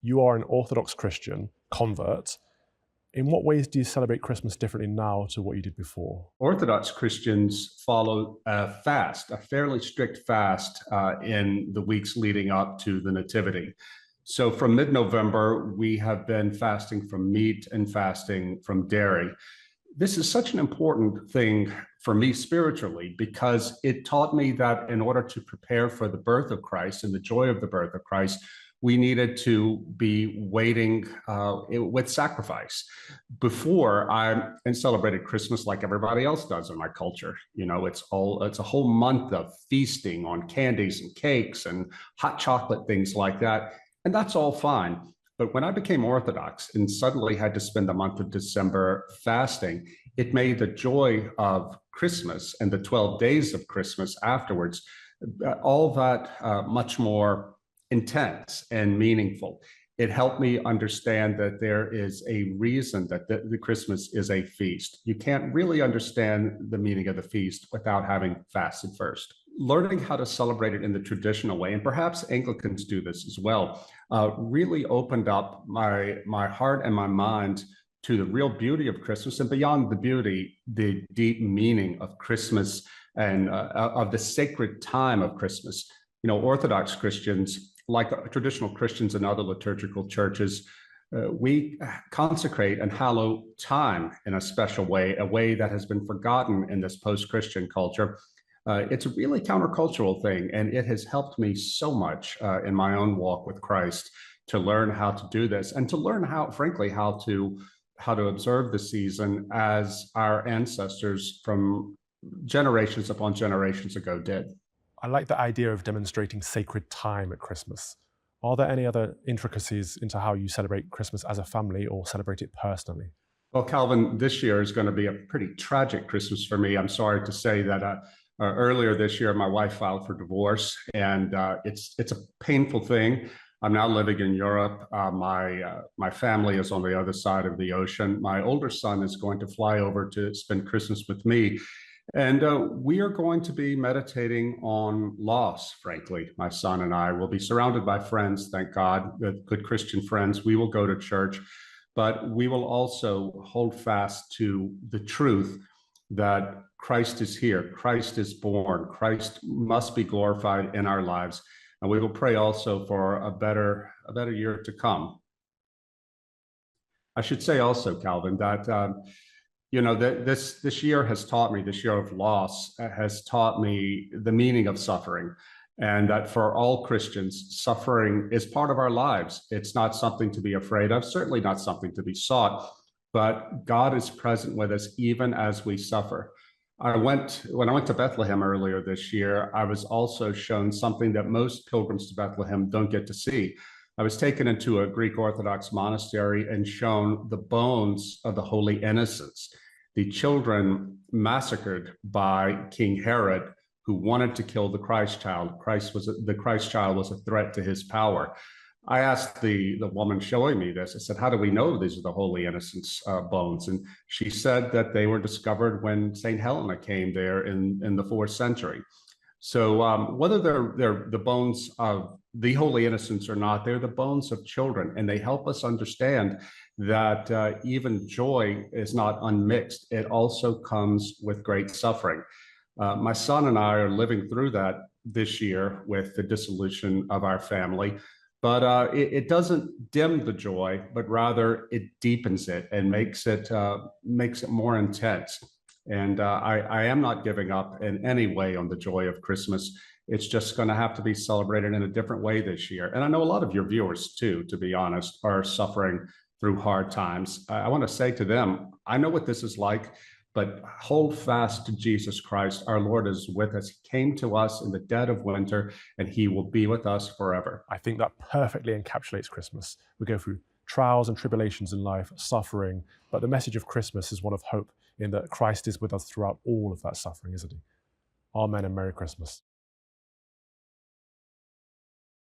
You are an Orthodox Christian convert. In what ways do you celebrate Christmas differently now to what you did before? Orthodox Christians follow a fast, a fairly strict fast in the weeks leading up to the Nativity. So from mid-November, we have been fasting from meat and fasting from dairy. This is such an important thing for me spiritually because it taught me that in order to prepare for the birth of Christ and the joy of the birth of Christ, we needed to be waiting with sacrifice. Before I celebrated Christmas like everybody else does in my culture. You know, it's a whole month of feasting on candies and cakes and hot chocolate, things like that. And that's all fine. But when I became Orthodox and suddenly had to spend the month of December fasting, it made the joy of Christmas and the 12 days of Christmas afterwards, all that much more intense and meaningful. It helped me understand that there is a reason that the Christmas is a feast. You can't really understand the meaning of the feast without having fasted first. Learning how to celebrate it in the traditional way, and perhaps Anglicans do this as well, really opened up my heart and my mind to the real beauty of Christmas, and beyond the beauty, the deep meaning of Christmas and of the sacred time of Christmas. You know, Orthodox Christians, like traditional Christians in other liturgical churches, we consecrate and hallow time in a special way, a way that has been forgotten in this post-Christian culture. It's a really countercultural thing, and it has helped me so much in my own walk with Christ to learn how to do this and to learn how, frankly, how to observe the season as our ancestors from generations upon generations ago did. I like the idea of demonstrating sacred time at Christmas. Are there any other intricacies into how you celebrate Christmas as a family or celebrate it personally? Well, Calvin, this year is going to be a pretty tragic Christmas for me. I'm sorry to say that earlier this year, my wife filed for divorce, and it's a painful thing. I'm now living in Europe. My family is on the other side of the ocean. My older son is going to fly over to spend Christmas with me. And we are going to be meditating on loss, frankly. My son and I will be surrounded by friends, thank God, good Christian friends. We will go to church, but we will also hold fast to the truth that Christ is here, Christ is born, Christ must be glorified in our lives. And we will pray also for a better year to come. I should say also, Calvin, that you know, this year has taught me, this year of loss has taught me the meaning of suffering, and that for all Christians, suffering is part of our lives. It's not something to be afraid of, certainly not something to be sought, but God is present with us even as we suffer. When I went to Bethlehem earlier this year, I was also shown something that most pilgrims to Bethlehem don't get to see. I was taken into a Greek Orthodox monastery and shown the bones of the Holy Innocents, the children massacred by King Herod, who wanted to kill the Christ child. The Christ child was a threat to his power. I asked the woman showing me this, I said, how do we know these are the Holy Innocents' bones? And she said that they were discovered when St. Helena came there in the 4th century. So whether they're the bones of the Holy Innocents or not, they're the bones of children, and they help us understand that even joy is not unmixed. It also comes with great suffering. My son and I are living through that this year with the dissolution of our family, but it doesn't dim the joy, but rather it deepens it and makes it more intense. And I am not giving up in any way on the joy of Christmas. It's just going to have to be celebrated in a different way this year. And I know a lot of your viewers, too, to be honest, are suffering through hard times. I want to say to them, I know what this is like, but hold fast to Jesus Christ. Our Lord is with us. He came to us in the dead of winter, and he will be with us forever. I think that perfectly encapsulates Christmas. We go through trials and tribulations in life, suffering, but the message of Christmas is one of hope in that Christ is with us throughout all of that suffering, isn't he? Amen and Merry Christmas.